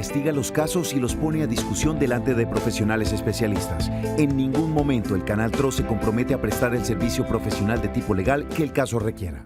investiga los casos y los pone a discusión delante de profesionales especialistas. En ningún momento el Canal TRO se compromete a prestar el servicio profesional de tipo legal que el caso requiera.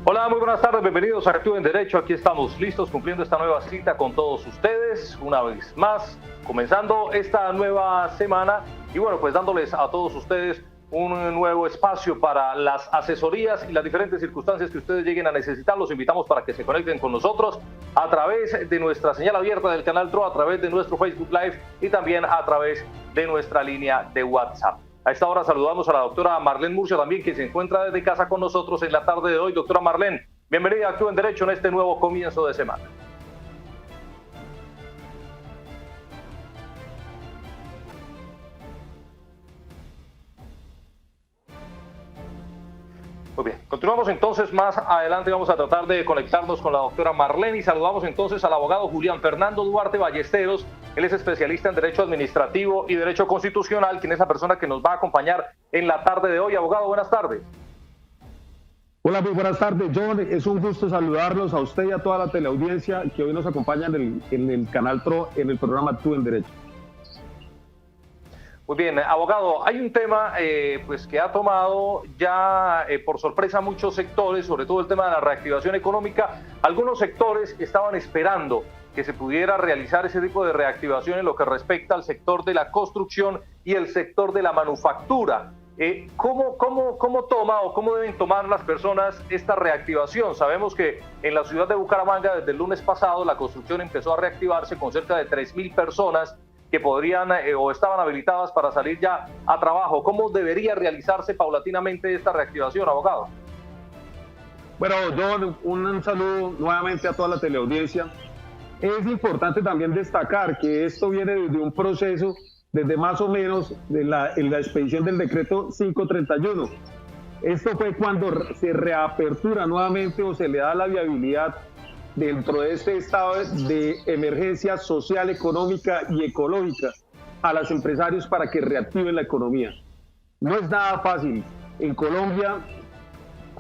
Hola, muy buenas tardes, bienvenidos a Actúen Derecho. Aquí estamos listos cumpliendo esta nueva cita con todos ustedes, una vez más, comenzando esta nueva semana y bueno, pues dándoles a todos ustedes un nuevo espacio para las asesorías y las diferentes circunstancias que ustedes lleguen a necesitar. Los invitamos para que se conecten con nosotros a través de nuestra señal abierta del Canal TRO, a través de nuestro Facebook Live y también a través de nuestra línea de WhatsApp. A esta hora saludamos a la doctora Marlene Murcia también, que se encuentra desde casa con nosotros en la tarde de hoy. Doctora Marlene, bienvenida a Actúen Derecho en este nuevo comienzo de semana. Muy bien, continuamos entonces más adelante, vamos a tratar de conectarnos con la doctora Marlene y saludamos entonces al abogado Julián Fernando Duarte Ballesteros. Él es especialista en Derecho Administrativo y Derecho Constitucional, quien es la persona que nos va a acompañar en la tarde de hoy. Abogado, buenas tardes. Hola, muy buenas tardes, John. Es un gusto saludarlos a usted y a toda la teleaudiencia que hoy nos acompaña en el Canal TRO, en el programa Actúen Derecho. Muy bien, abogado, hay un tema pues que ha tomado ya por sorpresa muchos sectores, sobre todo el tema de la reactivación económica. Algunos sectores estaban esperando que se pudiera realizar ese tipo de reactivación en lo que respecta al sector de la construcción y el sector de la manufactura. ¿Cómo toma o cómo deben tomar las personas esta reactivación? Sabemos que en la ciudad de Bucaramanga desde el lunes pasado la construcción empezó a reactivarse con cerca de 3.000 personas que podrían o estaban habilitadas para salir ya a trabajo. ¿Cómo debería realizarse paulatinamente esta reactivación, abogado? Bueno, John, un saludo nuevamente a toda la teleaudiencia. Es importante también destacar que esto viene desde un proceso, desde más o menos en la expedición del decreto 531. Esto fue cuando se reapertura nuevamente o se le da la viabilidad dentro de este estado de emergencia social, económica y ecológica a los empresarios para que reactiven la economía. No es nada fácil. En Colombia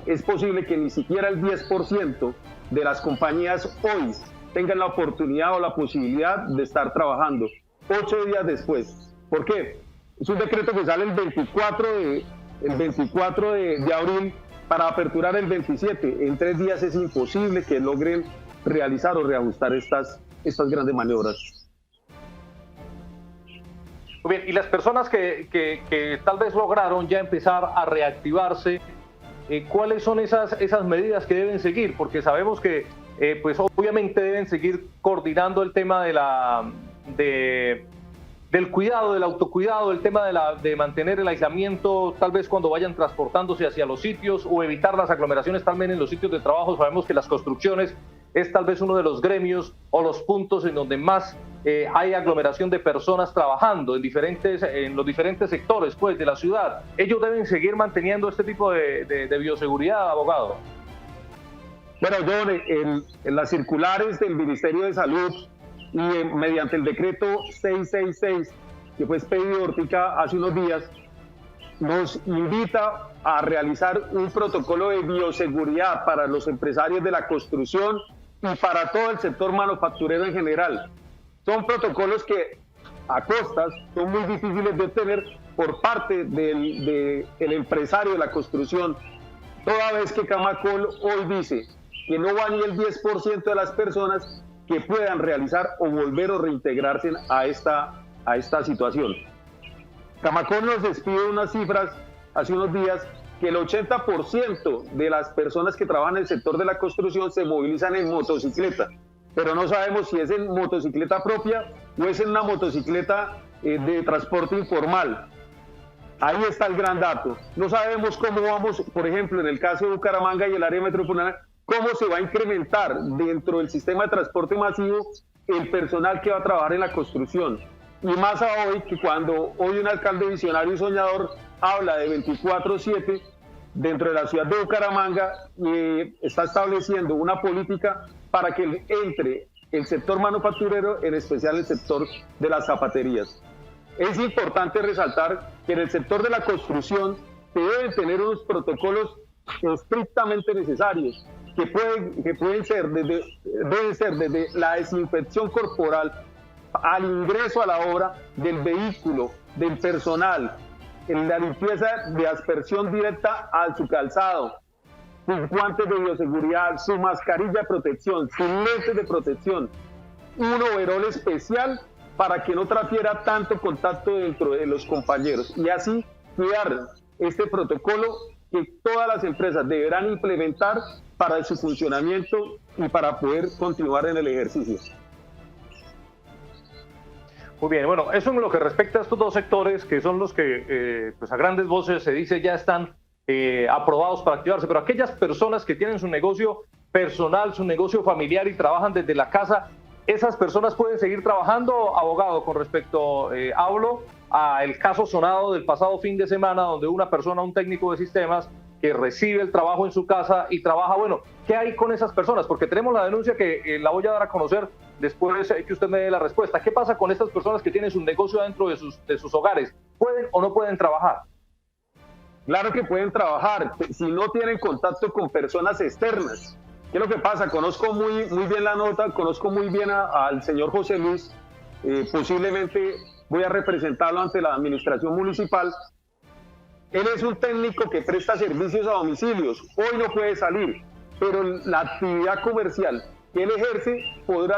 es posible que ni siquiera el 10% de las compañías hoy tengan la oportunidad o la posibilidad de estar trabajando 8 días después. ¿Por qué? Es un decreto que sale el 24 de abril para aperturar el 27. En 3 días es imposible que logren realizar o reajustar estas grandes maniobras. Muy bien, y las personas que tal vez lograron ya empezar a reactivarse, ¿cuáles son esas medidas que deben seguir? Porque sabemos que pues obviamente deben seguir coordinando el tema del cuidado, del autocuidado, el tema de mantener el aislamiento, tal vez cuando vayan transportándose hacia los sitios o evitar las aglomeraciones también en los sitios de trabajo. Sabemos que las construcciones es tal vez uno de los gremios o los puntos en donde más hay aglomeración de personas trabajando en los diferentes sectores pues, de la ciudad. ¿Ellos deben seguir manteniendo este tipo de bioseguridad, abogado? Bueno, John, en las circulares del Ministerio de Salud y mediante el decreto 666, que fue expedido Ortica hace unos días, nos invita a realizar un protocolo de bioseguridad para los empresarios de la construcción y para todo el sector manufacturero en general. Son protocolos que a costas son muy difíciles de obtener por parte del empresario de la construcción, toda vez que Camacol hoy dice que no va ni el 10% de las personas que puedan realizar o volver o reintegrarse a esta situación. Camacol nos despide unas cifras hace unos días que el 80% de las personas que trabajan en el sector de la construcción se movilizan en motocicleta, pero no sabemos si es en motocicleta propia o es en una motocicleta de transporte informal. Ahí está el gran dato. No sabemos cómo vamos, por ejemplo, en el caso de Bucaramanga y el área metropolitana, cómo se va a incrementar dentro del sistema de transporte masivo el personal que va a trabajar en la construcción. Y más a hoy, que cuando hoy un alcalde visionario y soñador habla de 24/7, dentro de la ciudad de Bucaramanga está estableciendo una política para que entre el sector manufacturero, en especial el sector de las zapaterías. Es importante resaltar que en el sector de la construcción se deben tener unos protocolos estrictamente necesarios, que deben ser desde la desinfección corporal al ingreso a la obra del vehículo, del personal, en la limpieza de aspersión directa a su calzado, sus guantes de bioseguridad, su mascarilla de protección, sus lentes de protección, un overol especial para que no transfiera tanto contacto dentro de los compañeros, y así cuidar este protocolo que todas las empresas deberán implementar para su funcionamiento y para poder continuar en el ejercicio. Muy bien, bueno, eso en lo que respecta a estos dos sectores, que son los que pues a grandes voces se dice ya están aprobados para activarse, pero aquellas personas que tienen su negocio personal, su negocio familiar y trabajan desde la casa, ¿esas personas pueden seguir trabajando, abogado? Con respecto, hablo al caso sonado del pasado fin de semana, donde una persona, un técnico de sistemas, que recibe el trabajo en su casa y trabaja, bueno, ¿qué hay con esas personas? Porque tenemos la denuncia que la voy a dar a conocer después que usted me dé la respuesta. ¿Qué pasa con estas personas que tienen su negocio dentro de sus hogares? ¿Pueden o no pueden trabajar? Claro que pueden trabajar, si no tienen contacto con personas externas. ¿Qué es lo que pasa? Conozco muy bien la nota, conozco muy bien al señor José Luis, posiblemente voy a representarlo ante la administración municipal. Él es un técnico que presta servicios a domicilios, hoy no puede salir, pero la actividad comercial que él ejerce podrá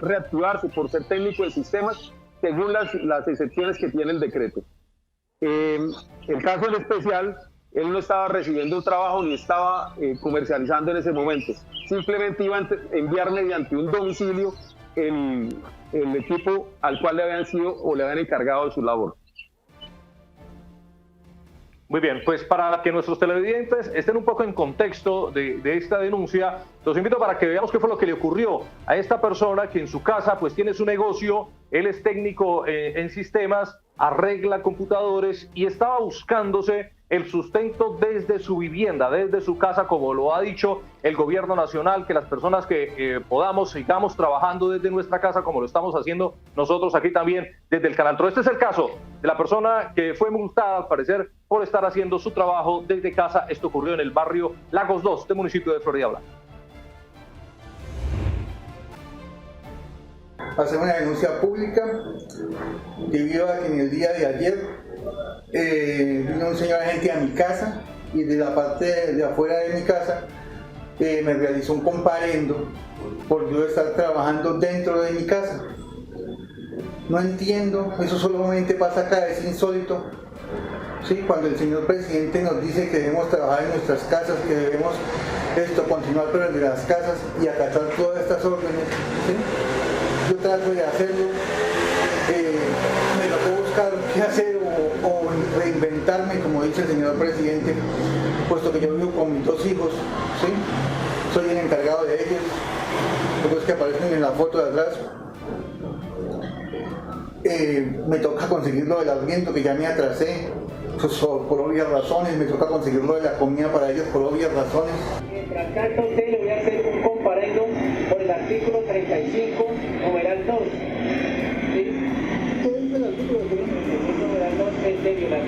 reactivarse por ser técnico de sistemas según las excepciones que tiene el decreto. El caso en especial, él no estaba recibiendo un trabajo ni estaba comercializando en ese momento, simplemente iba a enviar mediante un domicilio el equipo al cual le habían sido o le habían encargado de su labor. Muy bien, pues para que nuestros televidentes estén un poco en contexto de esta denuncia, los invito para que veamos qué fue lo que le ocurrió a esta persona que en su casa pues tiene su negocio, él es técnico en sistemas, arregla computadores y estaba buscándose el sustento desde su vivienda, desde su casa, como lo ha dicho el gobierno nacional, que las personas que podamos, sigamos trabajando desde nuestra casa, como lo estamos haciendo nosotros aquí también desde el Canal TRO. Este es el caso de la persona que fue multada, al parecer, por estar haciendo su trabajo desde casa. Esto ocurrió en el barrio Lagos 2, del municipio de Florida Blanca. Hacer una denuncia pública debido a que en el día de ayer vino un señor agente a mi casa y de la parte de afuera de mi casa me realizó un comparendo por yo estar trabajando dentro de mi casa. No entiendo, eso solamente pasa acá, es insólito. Sí, cuando el señor presidente nos dice que debemos trabajar en nuestras casas, que debemos continuar pero desde las casas y acatar todas estas órdenes, ¿sí? Yo trato de hacerlo, me tocó buscar qué hacer o reinventarme, como dice el señor presidente, puesto que yo vivo con mis dos hijos, ¿sí? Soy el encargado de ellos, los que aparecen en la foto de atrás. Me toca conseguir lo del arriendo, que ya me atrasé, pues, por obvias razones, me toca conseguir lo de la comida para ellos por obvias razones. Mientras tanto, a usted le voy a hacer un comparendo por el artículo 35, numeral 2. ¿Sí? ¿Qué dice el artículo 35, numeral 2? Es de violar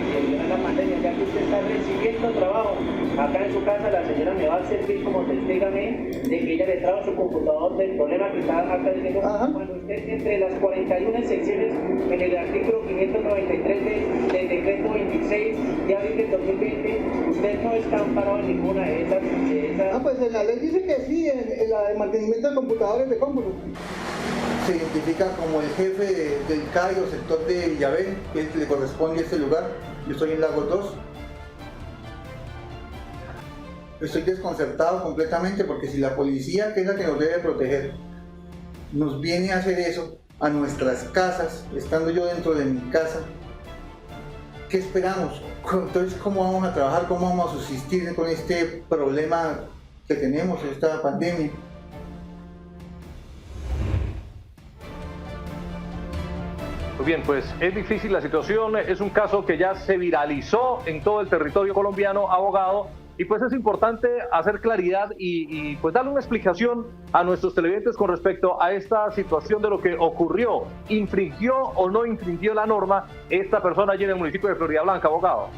la pandemia, ya que usted está recibiendo trabajo. Acá en su casa la señora me va a servir como testigo a mí de que ella le trajo su computador del problema que está acá diciendo. Cuando usted entre las 41 secciones en el artículo 593 del decreto 26 de abril del 2020, usted no está amparado en ninguna de esas. Pues en la ley dice que sí, en la de mantenimiento de computadores de cómputo. Se identifica como el jefe del CAI o sector de Villabel, que es el que le corresponde a este lugar. Yo estoy en Lagos 2. Estoy desconcertado completamente porque si la policía, que es la que nos debe proteger, nos viene a hacer eso a nuestras casas, estando yo dentro de mi casa, ¿qué esperamos? Entonces, ¿cómo vamos a trabajar? ¿Cómo vamos a subsistir con este problema que tenemos, esta pandemia? Muy bien, pues es difícil la situación, es un caso que ya se viralizó en todo el territorio colombiano, abogado, y pues es importante hacer claridad y pues darle una explicación a nuestros televidentes con respecto a esta situación de lo que ocurrió. ¿Infringió o no infringió la norma esta persona allí en el municipio de Floridablanca, abogado?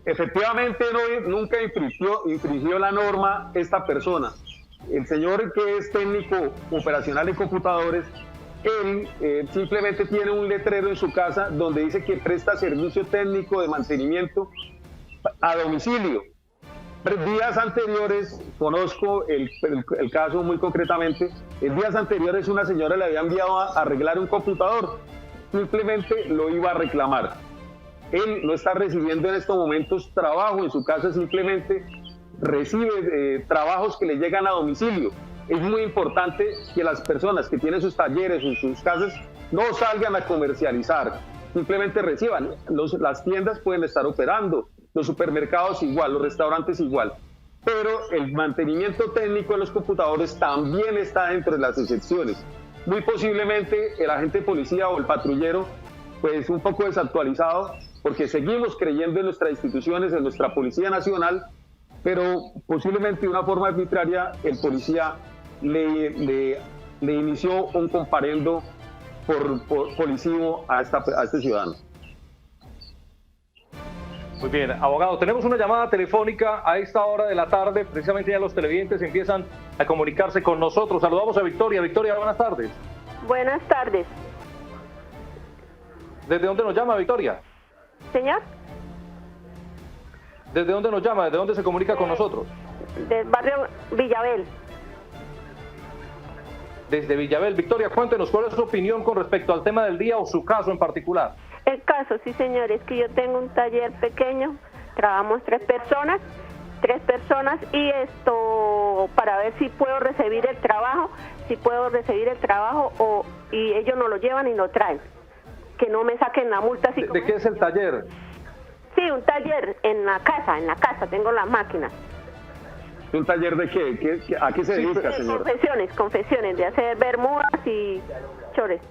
Efectivamente, nunca infringió la norma esta persona. El señor que es técnico operacional en computadores, él simplemente tiene un letrero en su casa donde dice que presta servicio técnico de mantenimiento a domicilio. Días anteriores, conozco el caso muy concretamente, en días anteriores una señora le había enviado a arreglar un computador, simplemente lo iba a reclamar. Él no está recibiendo en estos momentos trabajo en su casa, simplemente recibe trabajos que le llegan a domicilio. Es muy importante que las personas que tienen sus talleres o sus casas no salgan a comercializar, simplemente reciban. Las tiendas pueden estar operando, los supermercados igual, los restaurantes igual, pero el mantenimiento técnico de los computadores también está dentro de las excepciones. Muy posiblemente el agente de policía o el patrullero, pues un poco desactualizado, porque seguimos creyendo en nuestras instituciones, en nuestra Policía Nacional, pero posiblemente de una forma arbitraria el policía le inició un comparendo policivo a este ciudadano. Muy bien, abogado, tenemos una llamada telefónica a esta hora de la tarde, precisamente ya los televidentes empiezan a comunicarse con nosotros. Saludamos a Victoria. Victoria, buenas tardes. Buenas tardes. ¿Desde dónde nos llama, Victoria? Señor. ¿Desde dónde nos llama? ¿Desde dónde se comunica con nosotros? Del barrio Villabel. Desde Villabel. Victoria, cuéntenos cuál es su opinión con respecto al tema del día o su caso en particular. El caso, sí señor, es que yo tengo un taller pequeño, trabajamos tres personas y esto para ver si puedo recibir el trabajo, y ellos no lo llevan y lo traen, que no me saquen la multa. Así ¿De qué es el taller? Sí, un taller en la casa tengo las máquinas. ¿Un taller de qué? ¿A qué se dedica, señor? Confecciones, de hacer bermudas y chores.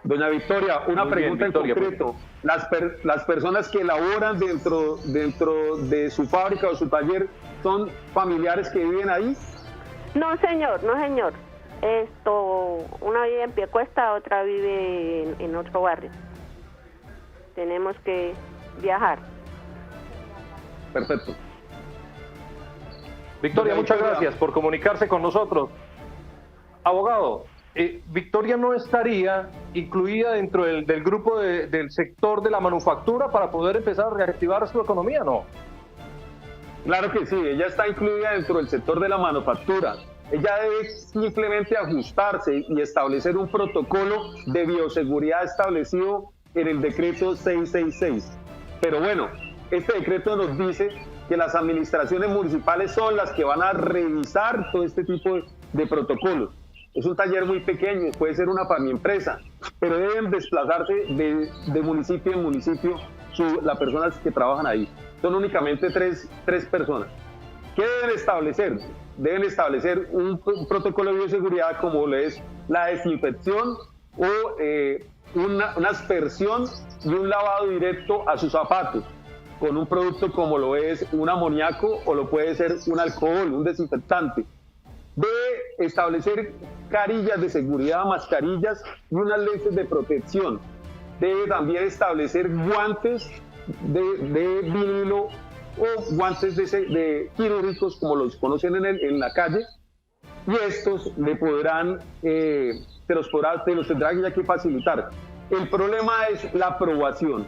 Doña Victoria, una pregunta en concreto. Las personas que laboran dentro de su fábrica o su taller, ¿son familiares que viven ahí? No, señor. Una vive en Piecuesta, otra vive en otro barrio. Tenemos que viajar. Perfecto. Victoria, muchas gracias por comunicarse con nosotros. Abogado, Victoria no estaría incluida dentro del grupo del sector de la manufactura para poder empezar a reactivar su economía, ¿no? Claro que sí, ella está incluida dentro del sector de la manufactura. Ella debe simplemente ajustarse y establecer un protocolo de bioseguridad establecido en el decreto 666. Pero bueno, este decreto nos dice que las administraciones municipales son las que van a revisar todo este tipo de protocolos. Es un taller muy pequeño, puede ser una empresa, pero deben desplazarse de municipio en municipio las personas que trabajan ahí. Son únicamente tres personas. ¿Qué deben establecer? Deben establecer un protocolo de bioseguridad como lo es la desinfección o una aspersión y un lavado directo a sus zapatos con un producto como lo es un amoníaco o lo puede ser un alcohol, un desinfectante. Debe establecer carillas de seguridad, mascarillas y unas lentes de protección. Debe también establecer guantes de vinilo o guantes de quirúrgicos como los conocen en la calle, y estos le podrán, se los tendrá que facilitar. El problema es la aprobación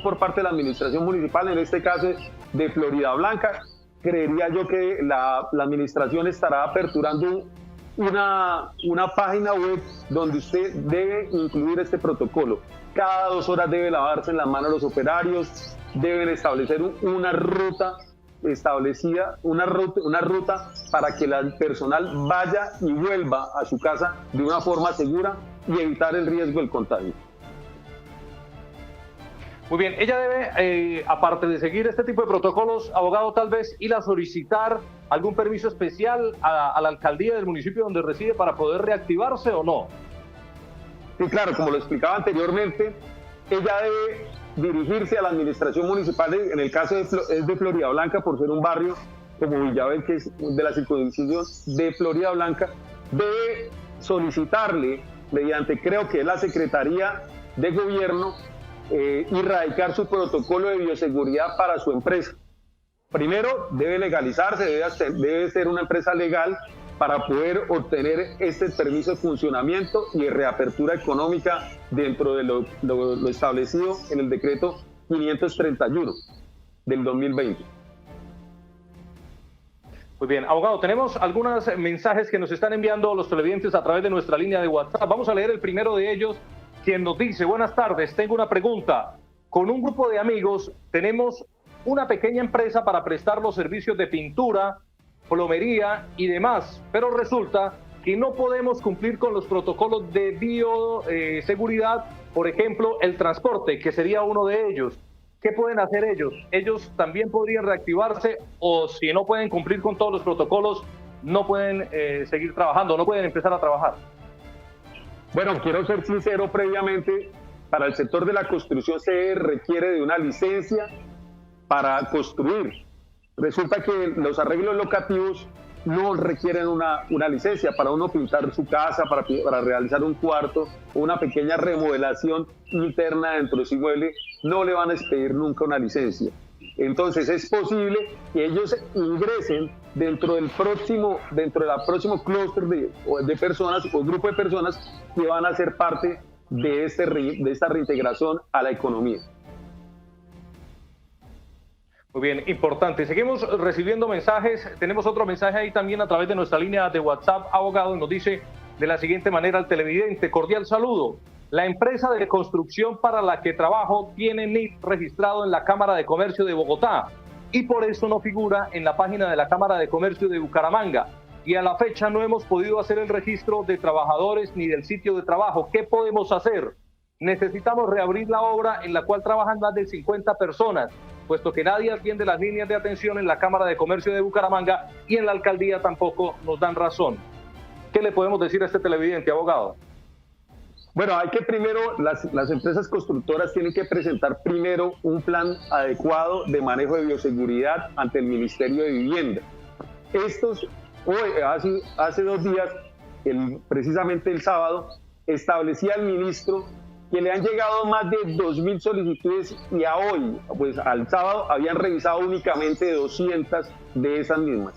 por parte de la administración municipal, en este caso de Floridablanca. Creería yo que la administración estará aperturando una página web donde usted debe incluir este protocolo. Cada 2 horas debe lavarse en las manos los operarios, deben establecer una ruta establecida, una ruta para que el personal vaya y vuelva a su casa de una forma segura y evitar el riesgo del contagio. Muy bien, ella debe, aparte de seguir este tipo de protocolos, abogado, tal vez ir a solicitar algún permiso especial a la alcaldía del municipio donde reside para poder reactivarse, ¿o no? Sí, claro, como lo explicaba anteriormente, ella debe dirigirse a la administración municipal, en el caso es de Florida Blanca, por ser un barrio como Villabel, que es de la circunscripción de Florida Blanca, debe solicitarle, mediante creo que es la Secretaría de Gobierno, y radicar su protocolo de bioseguridad para su empresa. Primero, debe legalizarse, debe ser una empresa legal para poder obtener este permiso de funcionamiento y de reapertura económica dentro de lo establecido en el decreto 531 del 2020. Muy bien, abogado, tenemos algunos mensajes que nos están enviando los televidentes a través de nuestra línea de WhatsApp. Vamos a leer el primero de ellos, quien nos dice: buenas tardes, tengo una pregunta. Con un grupo de amigos tenemos una pequeña empresa para prestar los servicios de pintura, plomería y demás, pero resulta que no podemos cumplir con los protocolos de bioseguridad, por ejemplo, el transporte, que sería uno de ellos. ¿Qué pueden hacer ellos? ¿Ellos también podrían reactivarse, o si no pueden cumplir con todos los protocolos, no pueden seguir trabajando, no pueden empezar a trabajar? Bueno, quiero ser sincero previamente, para el sector de la construcción se requiere de una licencia para construir. Resulta que los arreglos locativos no requieren una licencia. Para uno pintar su casa, para realizar un cuarto o una pequeña remodelación interna dentro de su inmueble, no le van a expedir nunca una licencia. Entonces es posible que ellos ingresen dentro del próximo clúster de personas o grupo de personas que van a ser parte de esta reintegración a la economía. Muy bien, importante. Seguimos recibiendo mensajes. Tenemos otro mensaje ahí también a través de nuestra línea de WhatsApp, abogado. Nos dice de la siguiente manera el televidente: cordial saludo. La empresa de construcción para la que trabajo tiene NIF registrado en la Cámara de Comercio de Bogotá y por eso no figura en la página de la Cámara de Comercio de Bucaramanga. Y a la fecha no hemos podido hacer el registro de trabajadores ni del sitio de trabajo. ¿Qué podemos hacer? Necesitamos reabrir la obra en la cual trabajan más de 50 personas, puesto que nadie atiende las líneas de atención en la Cámara de Comercio de Bucaramanga y en la alcaldía tampoco nos dan razón. ¿Qué le podemos decir a este televidente, abogado? Bueno, hay que primero, las empresas constructoras tienen que presentar primero un plan adecuado de manejo de bioseguridad ante el Ministerio de Vivienda. Hace 2 días, precisamente el sábado, establecía el ministro que le han llegado más de 2.000 solicitudes y a hoy, pues al sábado, habían revisado únicamente 200 de esas mismas.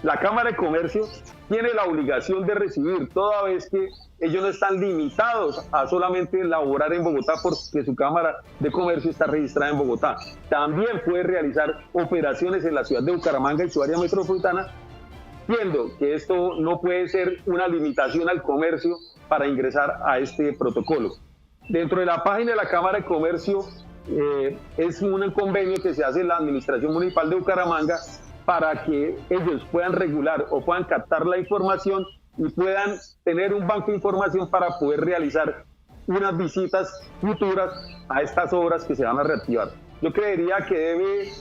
La Cámara de Comercio tiene la obligación de recibir, toda vez que ellos no están limitados a solamente laborar en Bogotá porque su Cámara de Comercio está registrada en Bogotá. También puede realizar operaciones en la ciudad de Bucaramanga y su área metropolitana, viendo que esto no puede ser una limitación al comercio para ingresar a este protocolo. Dentro de la página de la Cámara de Comercio es un convenio que se hace en la Administración Municipal de Bucaramanga para que ellos puedan regular o puedan captar la información y puedan tener un banco de información para poder realizar unas visitas futuras a estas obras que se van a reactivar. Yo creería que debe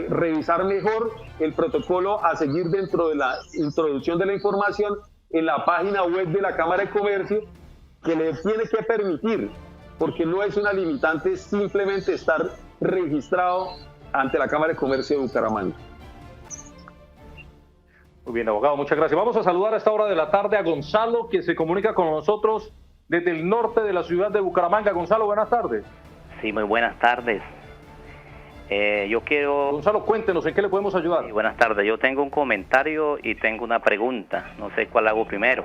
revisar mejor el protocolo a seguir dentro de la introducción de la información en la página web de la Cámara de Comercio, que le tiene que permitir, porque no es una limitante simplemente estar registrado ante la Cámara de Comercio de Bucaramanga. Muy bien, abogado, muchas gracias. Vamos a saludar a esta hora de la tarde a Gonzalo, que se comunica con nosotros desde el norte de la ciudad de Bucaramanga. Gonzalo, buenas tardes. Sí, muy buenas tardes. Gonzalo, cuéntenos, ¿en qué le podemos ayudar? Sí, buenas tardes. Yo tengo un comentario y tengo una pregunta. No sé cuál hago primero.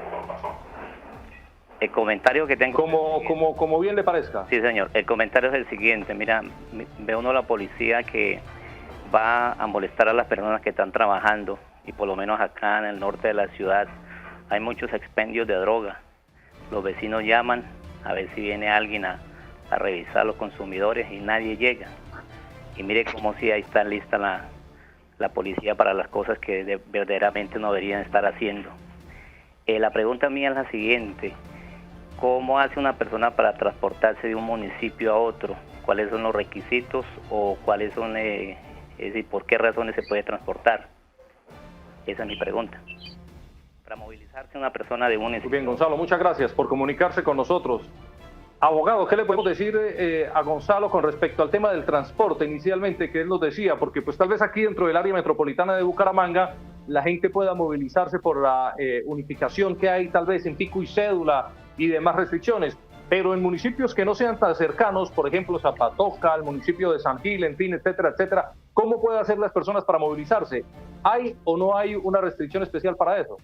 El comentario que tengo... Como bien le parezca. Sí, señor. El comentario es el siguiente. Mira, ve uno la policía que va a molestar a las personas que están trabajando, y por lo menos acá en el norte de la ciudad hay muchos expendios de droga. Los vecinos llaman a ver si viene alguien a revisar los consumidores y nadie llega. Y mire cómo si ahí está lista la policía para las cosas que verdaderamente no deberían estar haciendo. La pregunta mía es la siguiente: ¿cómo hace una persona para transportarse de un municipio a otro? ¿Cuáles son los requisitos o cuáles son, es decir, por qué razones se puede transportar? Esa es mi pregunta. Para movilizarse una persona de un municipio... Muy bien, Gonzalo, muchas gracias por comunicarse con nosotros. Abogado, ¿qué le podemos decir a Gonzalo con respecto al tema del transporte inicialmente que él nos decía? Porque pues tal vez aquí dentro del área metropolitana de Bucaramanga la gente pueda movilizarse por la unificación que hay tal vez en pico y cédula y demás restricciones, pero en municipios que no sean tan cercanos, por ejemplo Zapatoca, el municipio de San Gil, en fin, etcétera, etcétera, ¿cómo pueden hacer las personas para movilizarse? ¿Hay o no hay una restricción especial para eso?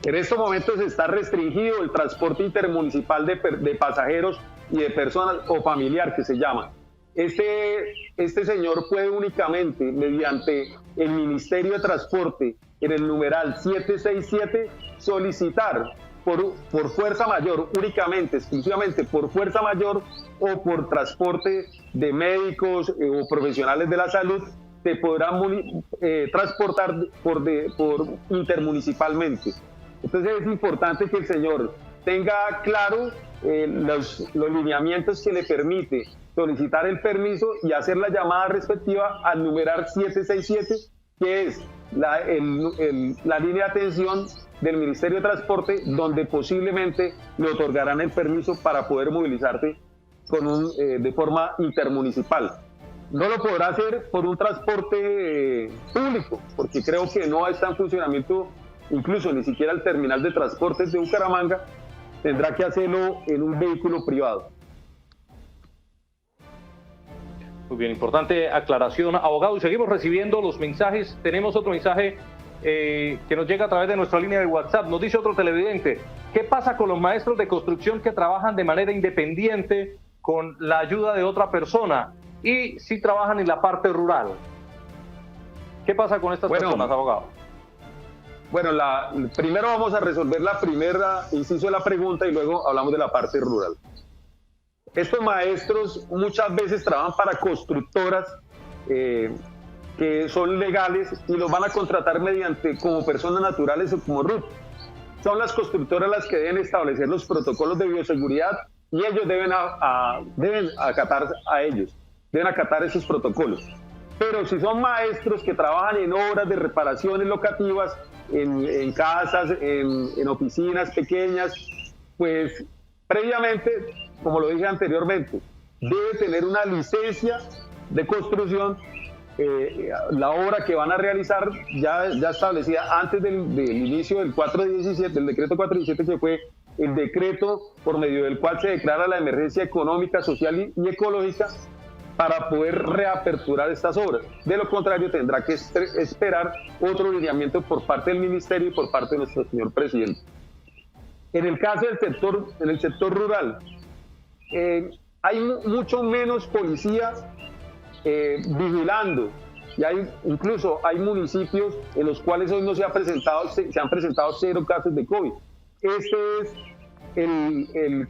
En estos momentos está restringido el transporte intermunicipal de pasajeros y de personas o familiar, que se llama. Este señor puede únicamente, mediante el Ministerio de Transporte, en el numeral 767, solicitar por fuerza mayor, únicamente, exclusivamente por fuerza mayor o por transporte de médicos o profesionales de la salud, se podrán transportar por intermunicipalmente. Entonces es importante que el señor tenga claro los lineamientos que le permite solicitar el permiso y hacer la llamada respectiva al numeral 767, que es la línea de atención del Ministerio de Transporte, donde posiblemente le otorgarán el permiso para poder movilizarse de forma intermunicipal. No lo podrá hacer por un transporte público, porque creo que no está en funcionamiento, incluso ni siquiera el terminal de transportes de Bucaramanga. Tendrá que hacerlo en un vehículo privado. Muy bien, importante aclaración, abogado. Y seguimos recibiendo los mensajes. Tenemos otro mensaje que nos llega a través de nuestra línea de WhatsApp. Nos dice otro televidente: ¿qué pasa con los maestros de construcción que trabajan de manera independiente con la ayuda de otra persona y si trabajan en la parte rural? ¿Qué pasa con estas personas, abogado? Bueno, primero vamos a resolver la primera inciso de la pregunta y luego hablamos de la parte rural. Estos maestros muchas veces trabajan para constructoras que son legales y los van a contratar como personas naturales o como RUT. Son las constructoras las que deben establecer los protocolos de bioseguridad y ellos deben acatar esos protocolos. Pero si son maestros que trabajan en obras de reparaciones locativas, en casas, en oficinas pequeñas, pues previamente, como lo dije anteriormente, debe tener una licencia de construcción, la obra que van a realizar ya establecida antes del inicio del 417, del decreto 417, que fue el decreto por medio del cual se declara la emergencia económica, social y ecológica, para poder reaperturar estas obras. De lo contrario, tendrá que esperar otro lineamiento por parte del Ministerio y por parte de nuestro señor presidente. En el caso del sector rural, hay mucho menos policías vigilando, y incluso hay municipios en los cuales hoy no se han presentado 0 casos de COVID. Este es el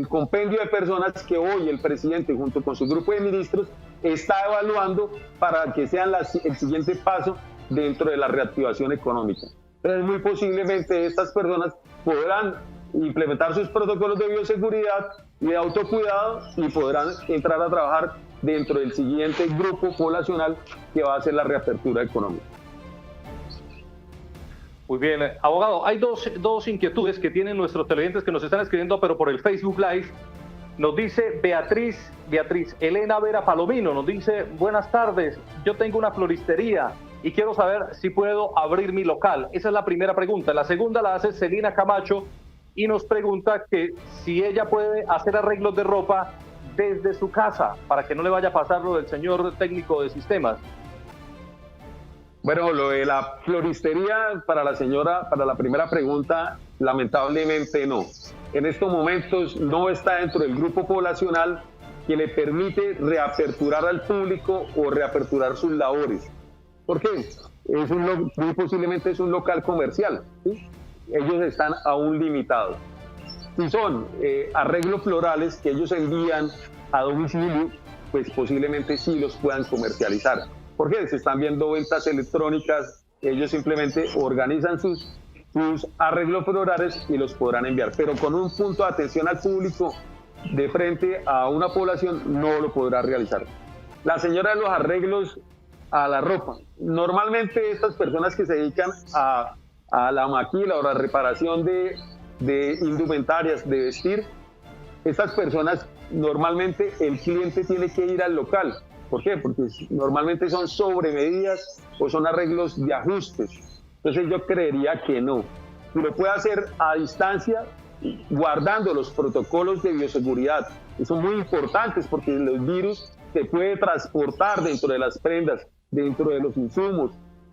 compendio de personas que hoy el presidente junto con su grupo de ministros está evaluando para que sean el siguiente paso dentro de la reactivación económica. Entonces muy posiblemente estas personas podrán implementar sus protocolos de bioseguridad y de autocuidado y podrán entrar a trabajar dentro del siguiente grupo poblacional que va a hacer la reapertura económica. Muy bien, abogado, hay dos inquietudes que tienen nuestros televidentes que nos están escribiendo, pero por el Facebook Live. Nos dice Beatriz Elena Vera Palomino, nos dice: buenas tardes, yo tengo una floristería y quiero saber si puedo abrir mi local. Esa es la primera pregunta. La segunda la hace Celina Camacho y nos pregunta que si ella puede hacer arreglos de ropa desde su casa para que no le vaya a pasar lo del señor técnico de sistemas. Bueno, lo de la floristería para la señora, para la primera pregunta, lamentablemente no. En estos momentos no está dentro del grupo poblacional que le permite reaperturar al público o reaperturar sus labores. ¿Por qué? Muy posiblemente es un local comercial, ¿sí? Ellos están aún limitados. Si son arreglos florales que ellos envían a domicilio, pues posiblemente sí los puedan comercializar. Porque se están viendo ventas electrónicas, ellos simplemente organizan sus arreglos florales y los podrán enviar. Pero con un punto de atención al público de frente a una población no lo podrá realizar. La señora de los arreglos a la ropa. Normalmente estas personas que se dedican a la maquila o la reparación de indumentarias, de vestir, estas personas, normalmente el cliente tiene que ir al local. ¿Por qué? Porque normalmente son sobremedidas o son arreglos de ajustes. Entonces yo creería que no. Y lo puede hacer a distancia, guardando los protocolos de bioseguridad, que son muy importantes porque los virus se puede transportar dentro de las prendas, dentro de los insumos.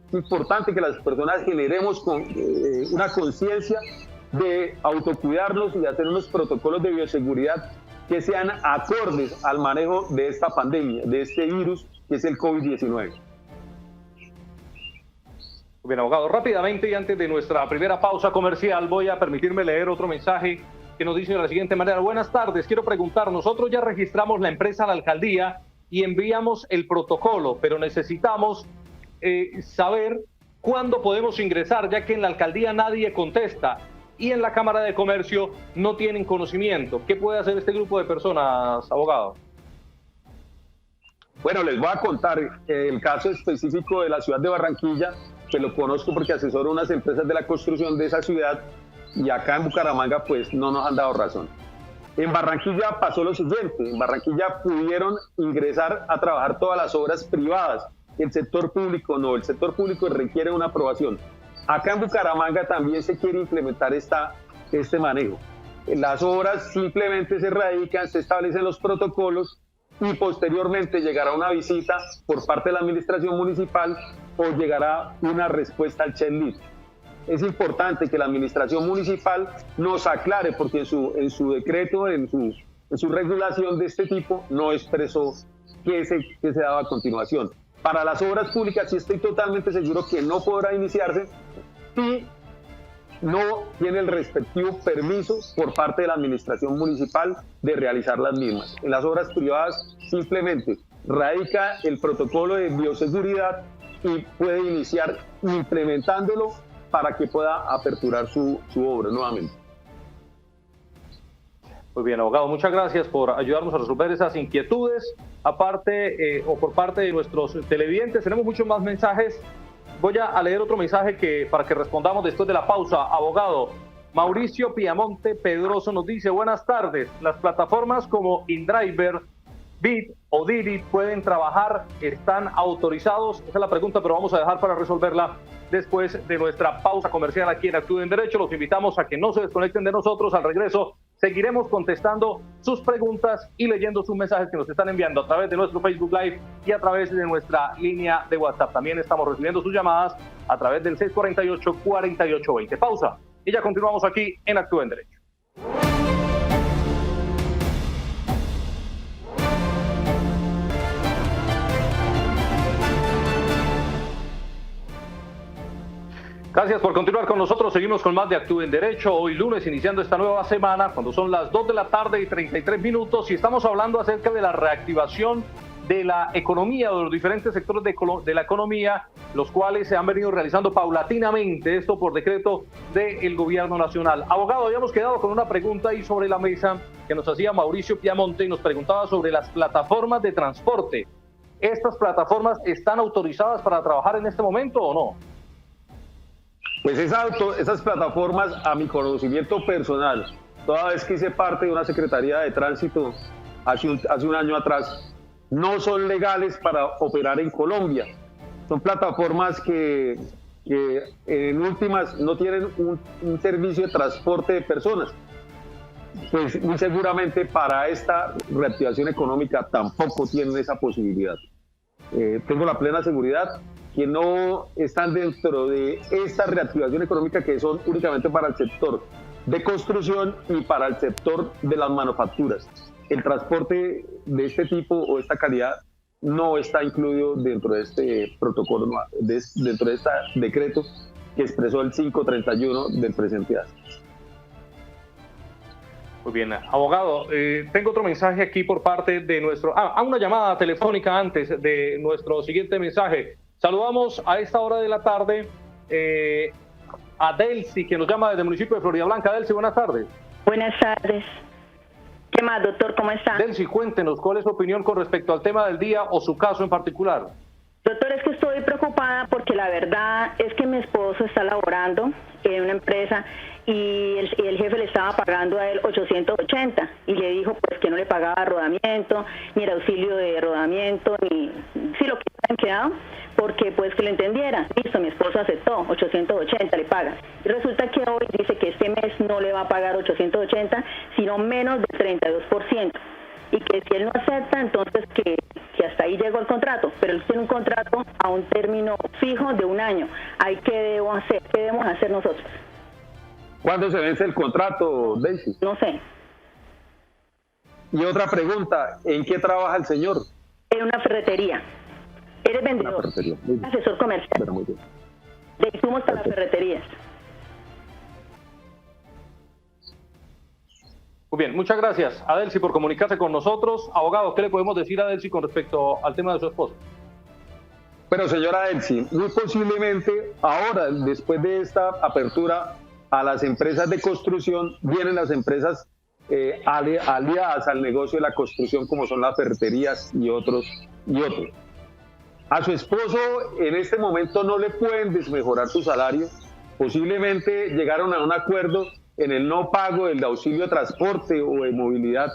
Es importante que las personas generemos una conciencia de autocuidarnos y de hacer unos protocolos de bioseguridad que sean acordes al manejo de esta pandemia, de este virus que es el COVID-19. Bien, abogado, rápidamente y antes de nuestra primera pausa comercial voy a permitirme leer otro mensaje que nos dice de la siguiente manera. Buenas tardes, quiero preguntar, nosotros ya registramos la empresa a la alcaldía y enviamos el protocolo, pero necesitamos saber cuándo podemos ingresar, ya que en la alcaldía nadie contesta y en la Cámara de Comercio no tienen conocimiento. ¿Qué puede hacer este grupo de personas, abogado? Bueno, les voy a contar el caso específico de la ciudad de Barranquilla, que lo conozco porque asesoro unas empresas de la construcción de esa ciudad, y acá en Bucaramanga pues no nos han dado razón. En Barranquilla pasó lo siguiente, en Barranquilla pudieron ingresar a trabajar todas las obras privadas, el sector público no, el sector público requiere una aprobación. Acá en Bucaramanga también se quiere implementar este manejo. Las obras simplemente se radican, se establecen los protocolos y posteriormente llegará una visita por parte de la administración municipal o llegará una respuesta al checklist. Es importante que la administración municipal nos aclare porque en su decreto, en su regulación de este tipo no expresó qué se daba a continuación. Para las obras públicas sí estoy totalmente seguro que no podrá iniciarse si no tiene el respectivo permiso por parte de la administración municipal de realizar las mismas. En las obras privadas simplemente radica el protocolo de bioseguridad y puede iniciar implementándolo para que pueda aperturar su obra nuevamente. Muy bien, abogado, muchas gracias por ayudarnos a resolver esas inquietudes. Aparte, o por parte de nuestros televidentes, tenemos muchos más mensajes. Voy a leer otro mensaje para que respondamos después de la pausa. Abogado, Mauricio Piamonte Pedroso nos dice, buenas tardes, las plataformas como InDriver, Bit o Didi pueden trabajar, ¿están autorizados? Esa es la pregunta, pero vamos a dejar para resolverla después de nuestra pausa comercial aquí en Actúe en Derecho. Los invitamos a que no se desconecten de nosotros. Al regreso seguiremos contestando sus preguntas y leyendo sus mensajes que nos están enviando a través de nuestro Facebook Live y a través de nuestra línea de WhatsApp. También estamos recibiendo sus llamadas a través del 648-4820. Pausa y ya continuamos aquí en Actúe en Derecho. Gracias por continuar con nosotros. Seguimos con más de Actúe en Derecho. Hoy lunes, iniciando esta nueva semana, cuando son las 2 de la tarde y 33 minutos, y estamos hablando acerca de la reactivación de la economía, de los diferentes sectores de la economía, los cuales se han venido realizando paulatinamente, esto por decreto del gobierno nacional. Abogado, habíamos quedado con una pregunta ahí sobre la mesa que nos hacía Mauricio Piamonte y nos preguntaba sobre las plataformas de transporte. ¿Estas plataformas están autorizadas para trabajar en este momento o no? Pues esas plataformas, a mi conocimiento personal, toda vez que hice parte de una Secretaría de Tránsito hace un año atrás, no son legales para operar en Colombia. Son plataformas que en últimas no tienen un servicio de transporte de personas. Pues muy seguramente para esta reactivación económica tampoco tienen esa posibilidad. Tengo la plena seguridad que no están dentro de esta reactivación económica, que son únicamente para el sector de construcción y para el sector de las manufacturas. El transporte de este tipo o esta calidad no está incluido dentro de este protocolo, dentro de este decreto que expresó el 531 del presente año. Muy bien, abogado, tengo otro mensaje aquí por parte de nuestro... una llamada telefónica antes de nuestro siguiente mensaje. Saludamos a esta hora de la tarde a Delcy, que nos llama desde el municipio de Floridablanca. Delcy, buenas tardes. Buenas tardes. ¿Qué más, doctor? ¿Cómo está? Delcy, cuéntenos, ¿cuál es su opinión con respecto al tema del día o su caso en particular? Doctor, es que estoy preocupada porque porque la verdad es que mi esposo está laborando en una empresa y el jefe le estaba pagando a él 880 y le dijo pues que no le pagaba rodamiento, ni el auxilio de rodamiento, ni sí lo que habían quedado, porque pues que lo entendiera. Listo, mi esposo aceptó, 880 le paga. Y resulta que hoy dice que este mes no le va a pagar 880, sino menos del 32%. Y que si él no acepta, entonces que hasta ahí llegó el contrato, pero él tiene un contrato a un término fijo de 1 año. ¿Ahí qué debo hacer? ¿Qué debemos hacer nosotros? ¿Cuándo se vence el contrato, Daisy? No sé. Y otra pregunta, ¿en qué trabaja el señor? En una ferretería. Él es vendedor, asesor comercial. Bueno, muy bien. De insumos para las ferreterías. Muy bien, muchas gracias, Adelcy, por comunicarse con nosotros. Abogado, ¿qué le podemos decir a Adelcy con respecto al tema de su esposo? Pero señora Adelcy, muy posiblemente ahora, después de esta apertura a las empresas de construcción, vienen las empresas aliadas al negocio de la construcción, como son las ferreterías y otros. A su esposo en este momento no le pueden desmejorar su salario. Posiblemente llegaron a un acuerdo en el no pago del auxilio de transporte o de movilidad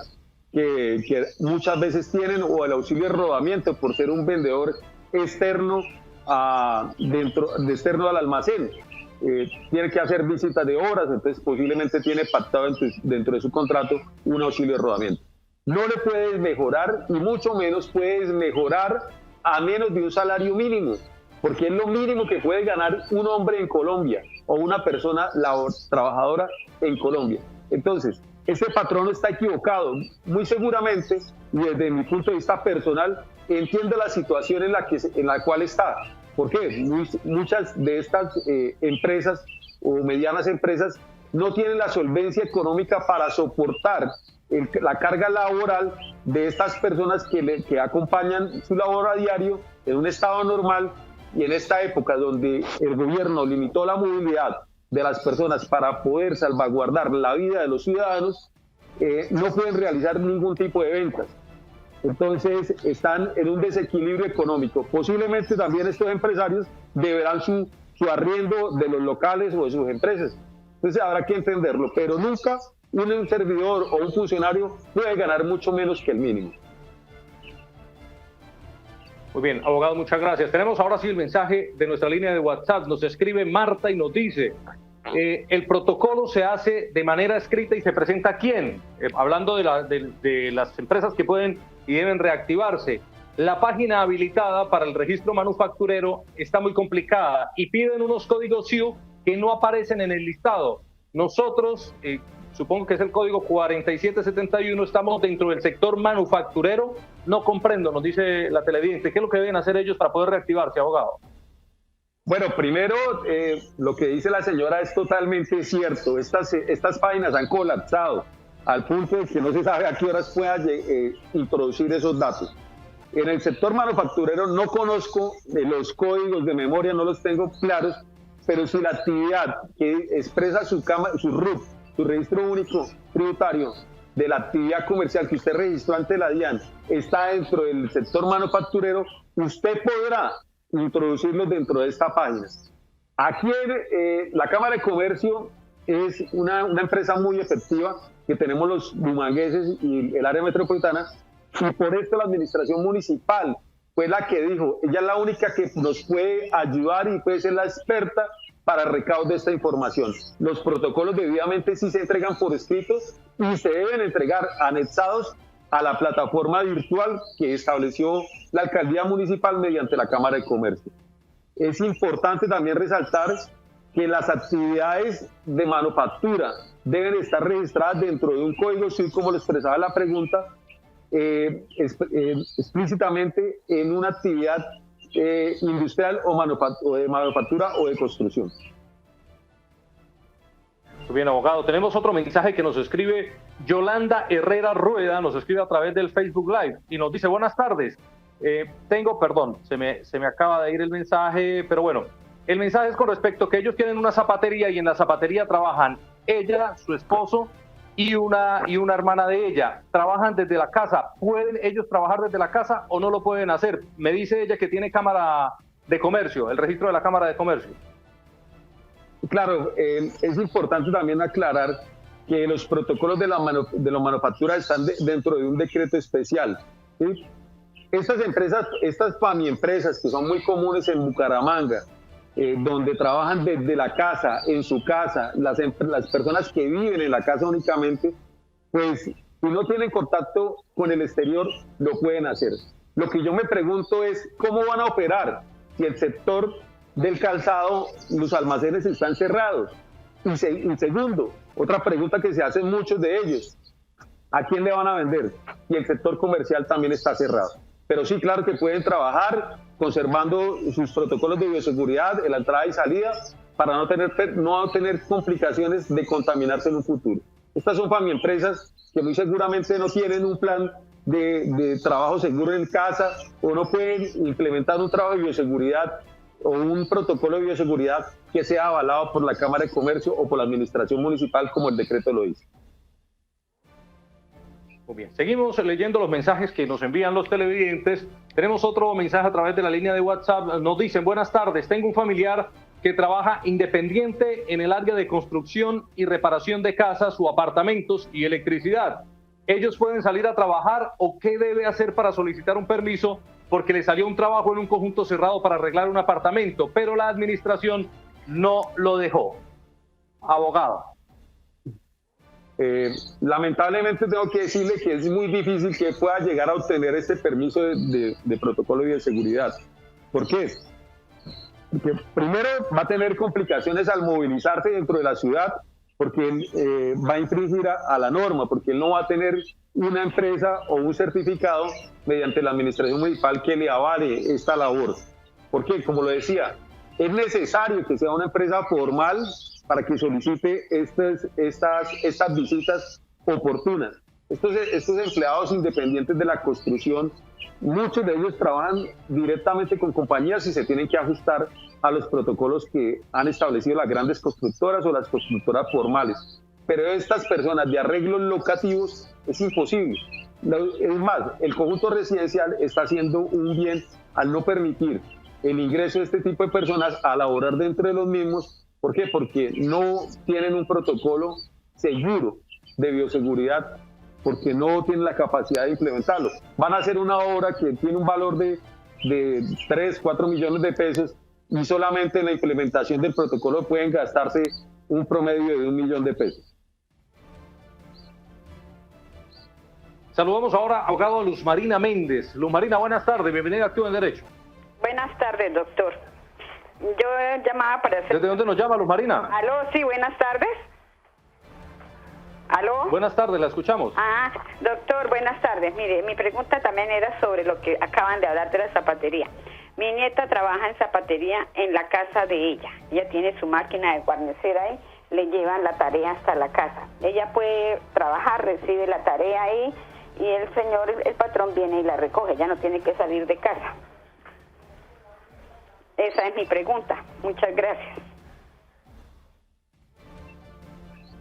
que muchas veces tienen, o el auxilio de rodamiento por ser un vendedor externo externo al almacén. Tiene que hacer visitas de horas, entonces posiblemente tiene pactado dentro de su contrato un auxilio de rodamiento. No le puedes mejorar, y mucho menos puedes mejorar a menos de un salario mínimo, porque es lo mínimo que puede ganar un hombre en Colombia o una persona trabajadora en Colombia. Entonces, este patrón está equivocado. Muy seguramente, y desde mi punto de vista personal, entiendo la situación en la cual está. ¿Por qué? Muchas de estas empresas o medianas empresas no tienen la solvencia económica para soportar la carga laboral de estas personas que acompañan su labor a diario en un estado normal, y en esta época donde el gobierno limitó la movilidad de las personas para poder salvaguardar la vida de los ciudadanos, no pueden realizar ningún tipo de ventas. Entonces están en un desequilibrio económico. Posiblemente también estos empresarios deberán su arriendo de los locales o de sus empresas. Entonces habrá que entenderlo, pero nunca un servidor o un funcionario puede ganar mucho menos que el mínimo. Muy bien, abogado, muchas gracias. Tenemos ahora sí el mensaje de nuestra línea de WhatsApp. Nos escribe Marta y nos dice: el protocolo se hace de manera escrita y se presenta a quién. Hablando de las empresas que pueden y deben reactivarse. La página habilitada para el registro manufacturero está muy complicada y piden unos códigos SIU que no aparecen en el listado. Nosotros, supongo que es el código 4771, estamos dentro del sector manufacturero. No comprendo, nos dice la televidente. ¿Qué es lo que deben hacer ellos para poder reactivarse, abogado? Bueno, primero, lo que dice la señora es totalmente cierto. Estas páginas han colapsado al punto de que no se sabe a qué horas pueda introducir esos datos. En el sector manufacturero no conozco los códigos de memoria, no los tengo claros, pero si la actividad que expresa su RUT, su registro único tributario de la actividad comercial que usted registró ante la DIAN, está dentro del sector manufacturero, usted podrá introducirlos dentro de esta página. Aquí la Cámara de Comercio es una empresa muy efectiva que tenemos los bumangueses y el área metropolitana, y por esto la administración municipal fue la que dijo, ella es la única que nos puede ayudar y puede ser la experta para el recaudo de esta información. Los protocolos debidamente sí se entregan por escrito y se deben entregar anexados a la plataforma virtual que estableció la alcaldía municipal mediante la Cámara de Comercio. Es importante también resaltar que las actividades de manufactura deben estar registradas dentro de un código SIU, como lo expresaba la pregunta, explícitamente en una actividad industrial o de manufactura o de construcción. Muy bien, abogado. Tenemos otro mensaje que nos escribe Yolanda Herrera Rueda, nos escribe a través del Facebook Live y nos dice: buenas tardes. Se me acaba de ir el mensaje, pero bueno, el mensaje es con respecto a que ellos tienen una zapatería y en la zapatería trabajan ella, su esposo y una hermana de ella. Trabajan desde la casa. ¿Pueden ellos trabajar desde la casa o no lo pueden hacer? Me dice ella que tiene cámara de Comercio, el registro de la Cámara de Comercio. Claro, es importante también aclarar que los protocolos de la manufactura están dentro de un decreto especial, ¿sí? Estas empresas, estas PAMI-empresas que son muy comunes en Bucaramanga, donde trabajan desde la casa, en su casa, las personas que viven en la casa únicamente, pues si no tienen contacto con el exterior, lo pueden hacer. Lo que yo me pregunto es, ¿cómo van a operar si el sector del calzado, los almacenes están cerrados? Y segundo, otra pregunta que se hacen muchos de ellos, ¿a quién le van a vender? Y el sector comercial también está cerrado. Pero sí, claro que pueden trabajar conservando sus protocolos de bioseguridad en la entrada y salida para no tener complicaciones de contaminarse en un futuro. Estas son PAMI-empresas que muy seguramente no tienen un plan de trabajo seguro en casa o no pueden implementar un trabajo de bioseguridad o un protocolo de bioseguridad que sea avalado por la Cámara de Comercio o por la Administración Municipal como el decreto lo dice. Muy bien, seguimos leyendo los mensajes que nos envían los televidentes. Tenemos otro mensaje a través de la línea de WhatsApp. Nos dicen, buenas tardes, tengo un familiar que trabaja independiente en el área de construcción y reparación de casas o apartamentos y electricidad. ¿Ellos pueden salir a trabajar o qué debe hacer para solicitar un permiso? Porque le salió un trabajo en un conjunto cerrado para arreglar un apartamento, pero la administración no lo dejó. Abogado. Lamentablemente tengo que decirle que es muy difícil que pueda llegar a obtener este permiso de protocolo de bioseguridad. ¿Por qué? Porque primero va a tener complicaciones al movilizarse dentro de la ciudad, porque él va a infringir a la norma, porque él no va a tener una empresa o un certificado mediante la administración municipal que le avale esta labor. ¿Por qué? Como lo decía, es necesario que sea una empresa formal para que solicite estas visitas oportunas. Estos empleados independientes de la construcción, muchos de ellos trabajan directamente con compañías y se tienen que ajustar a los protocolos que han establecido las grandes constructoras o las constructoras formales. Pero estas personas de arreglos locativos es imposible. Es más, el conjunto residencial está haciendo un bien al no permitir el ingreso de este tipo de personas a laborar dentro de los mismos. ¿Por qué? Porque no tienen un protocolo seguro de bioseguridad, porque no tienen la capacidad de implementarlo. Van a hacer una obra que tiene un valor de 3, 4 millones de pesos y solamente en la implementación del protocolo pueden gastarse un promedio de 1 millón de pesos. Saludamos ahora a abogado Luz Marina Méndez. Luz Marina, buenas tardes, bienvenida a Activo en Derecho. Buenas tardes, doctor. Yo llamaba para hacer... ¿Desde dónde nos llama, Luz Marina? Aló, sí, buenas tardes. ¿Aló? Buenas tardes, la escuchamos. Doctor, buenas tardes. Mire, mi pregunta también era sobre lo que acaban de hablar de la zapatería. Mi nieta trabaja en zapatería en la casa de ella. Ella tiene su máquina de guarnecer ahí, le llevan la tarea hasta la casa. Ella puede trabajar, recibe la tarea ahí y el señor, el patrón, viene y la recoge. Ella no tiene que salir de casa. Esa es mi pregunta. Muchas gracias.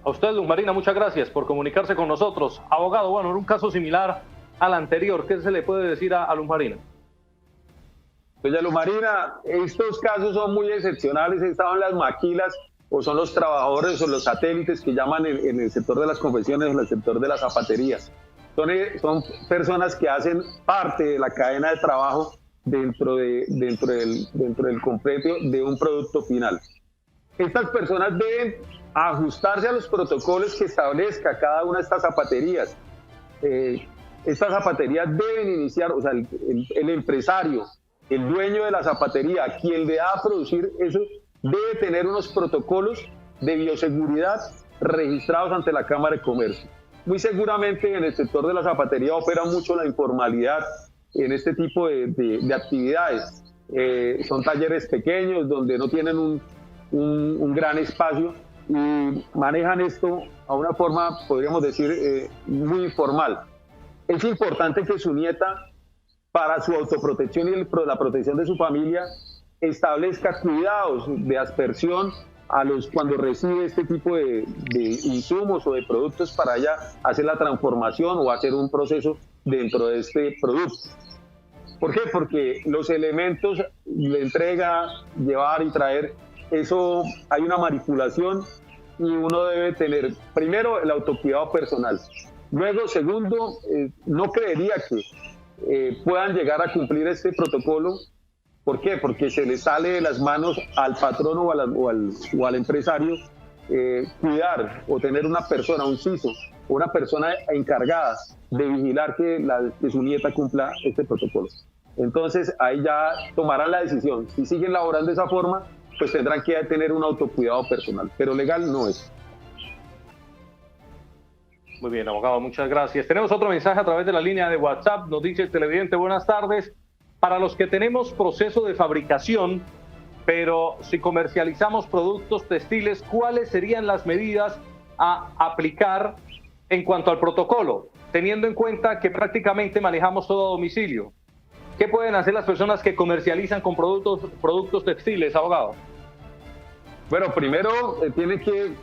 A usted, Luz Marina, muchas gracias por comunicarse con nosotros. Abogado, bueno, en un caso similar al anterior, ¿qué se le puede decir a Luz Marina? Doña Luz Marina, estos casos son muy excepcionales. Estaban las maquilas o son los trabajadores o los satélites que llaman en el sector de las confecciones o en el sector de las zapaterías. Son personas que hacen parte de la cadena de trabajo dentro del completo de un producto final. Estas personas deben ajustarse a los protocolos que establezca cada una de estas zapaterías. Estas zapaterías deben iniciar, o sea, el empresario, el dueño de la zapatería, quien le da a producir eso, debe tener unos protocolos de bioseguridad registrados ante la Cámara de Comercio. Muy seguramente en el sector de la zapatería opera mucho la informalidad en este tipo de actividades. Son talleres pequeños donde no tienen un gran espacio y manejan esto a una forma, podríamos decir, muy informal. Es importante que su nieta, para su autoprotección y la protección de su familia, establezca cuidados de aspersión cuando recibe este tipo de insumos o de productos para ella hacer la transformación o hacer un proceso dentro de este producto. ¿Por qué? Porque los elementos de entrega, llevar y traer, eso hay una manipulación y uno debe tener, primero, el autocuidado personal. Luego, segundo, no creería que puedan llegar a cumplir este protocolo. ¿Por qué? Porque se le sale de las manos al patrón o al empresario cuidar o tener una persona, un CISO, una persona encargada de vigilar que su nieta cumpla este protocolo. Entonces ahí ya tomarán la decisión. Si siguen laborando de esa forma, pues tendrán que tener un autocuidado personal, pero legal no es. Muy bien, abogado, muchas gracias. Tenemos otro mensaje a través de la línea de WhatsApp. Nos dice el televidente, buenas tardes. Para los que tenemos proceso de fabricación, pero si comercializamos productos textiles, ¿cuáles serían las medidas a aplicar en cuanto al protocolo, teniendo en cuenta que prácticamente manejamos todo a domicilio? ¿Qué pueden hacer las personas que comercializan con productos textiles, abogado? Bueno, primero tiene que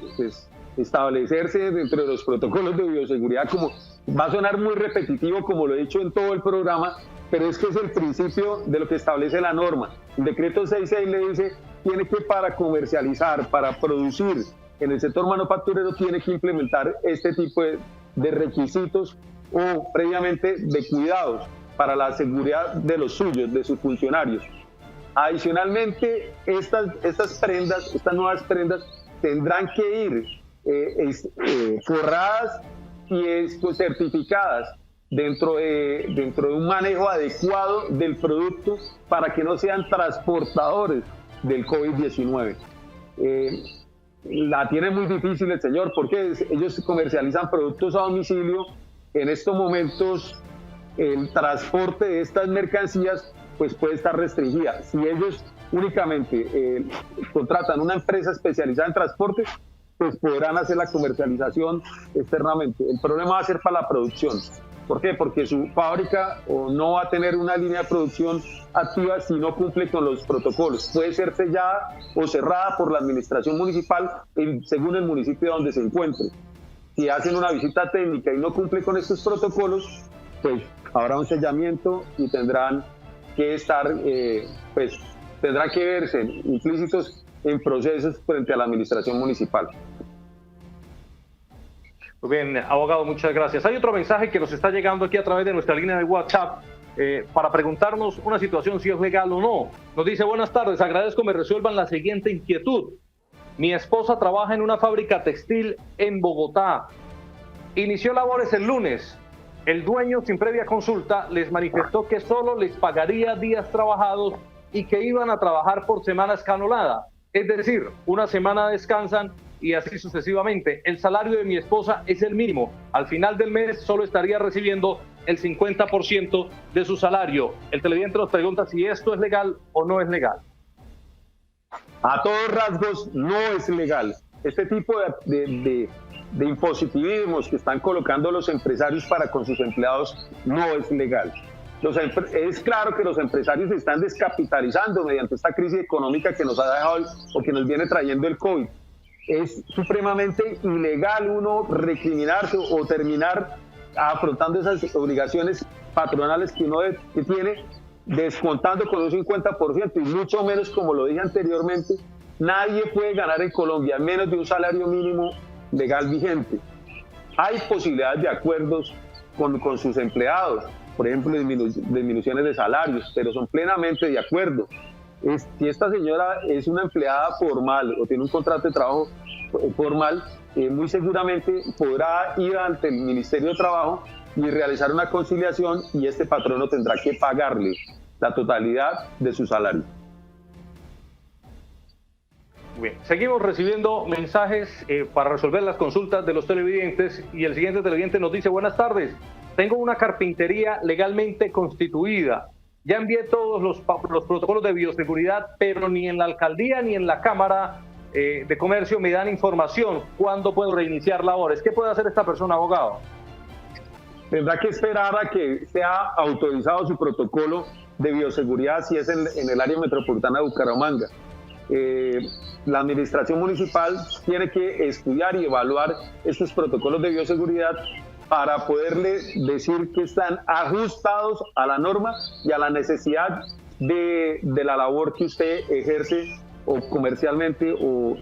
establecerse dentro de los protocolos de bioseguridad, como va a sonar muy repetitivo, como lo he dicho en todo el programa, pero es que es el principio de lo que establece la norma. El decreto 66 le dice, tiene que para comercializar, para producir en el sector manufacturero, tiene que implementar este tipo de requisitos o previamente de cuidados para la seguridad de los suyos, de sus funcionarios. Adicionalmente, estas nuevas prendas tendrán que ir forradas y certificadas dentro de un manejo adecuado del producto para que no sean transportadores del COVID-19. La tiene muy difícil el señor porque ellos comercializan productos a domicilio. En estos momentos el transporte de estas mercancías pues puede estar restringida. Si ellos únicamente contratan una empresa especializada en transporte, pues podrán hacer la comercialización externamente. El problema va a ser para la producción. ¿Por qué? Porque su fábrica no va a tener una línea de producción activa si no cumple con los protocolos. Puede ser sellada o cerrada por la administración municipal según el municipio donde se encuentre. Si hacen una visita técnica y no cumple con estos protocolos, pues habrá un sellamiento y tendrán que estar, tendrán que verse implícitos en procesos frente a la administración municipal. Muy bien, abogado, muchas gracias. Hay otro mensaje que nos está llegando aquí a través de nuestra línea de WhatsApp para preguntarnos una situación si es legal o no. Nos dice, buenas tardes, agradezco me resuelvan la siguiente inquietud. Mi esposa trabaja en una fábrica textil en Bogotá. Inició labores el lunes. El dueño, sin previa consulta, les manifestó que solo les pagaría días trabajados y que iban a trabajar por semana escalonada. Es decir, una semana descansan y así sucesivamente. El salario de mi esposa es el mínimo. Al final del mes solo estaría recibiendo el 50% de su salario. El televidente nos pregunta si esto es legal o no es legal. A todos rasgos no es legal. Este tipo de impositivismos que están colocando los empresarios para con sus empleados no es legal. Es claro que los empresarios se están descapitalizando mediante esta crisis económica que nos ha dejado o que nos viene trayendo el COVID. Es supremamente ilegal uno recriminarse o terminar afrontando esas obligaciones patronales que uno que tiene, descontando con un 50%, y mucho menos, como lo dije anteriormente, nadie puede ganar en Colombia menos de un salario mínimo legal vigente. Hay posibilidades de acuerdos con sus empleados, por ejemplo, disminuciones de salarios, pero son plenamente de acuerdo. Si esta señora es una empleada formal o tiene un contrato de trabajo formal, muy seguramente podrá ir ante el Ministerio de Trabajo y realizar una conciliación, y este patrono tendrá que pagarle la totalidad de su salario. Bien, seguimos recibiendo mensajes para resolver las consultas de los televidentes, y el siguiente televidente nos dice, buenas tardes, tengo una carpintería legalmente constituida. Ya envié todos los protocolos de bioseguridad, pero ni en la alcaldía ni en la Cámara de Comercio me dan información. ¿Cuándo puedo reiniciar labores? ¿Qué puede hacer esta persona, abogado? Tendrá que esperar a que sea autorizado su protocolo de bioseguridad si es en el área metropolitana de Bucaramanga. La administración municipal tiene que estudiar y evaluar estos protocolos de bioseguridad para poderle decir que están ajustados a la norma y a la necesidad de la labor que usted ejerce o comercialmente o...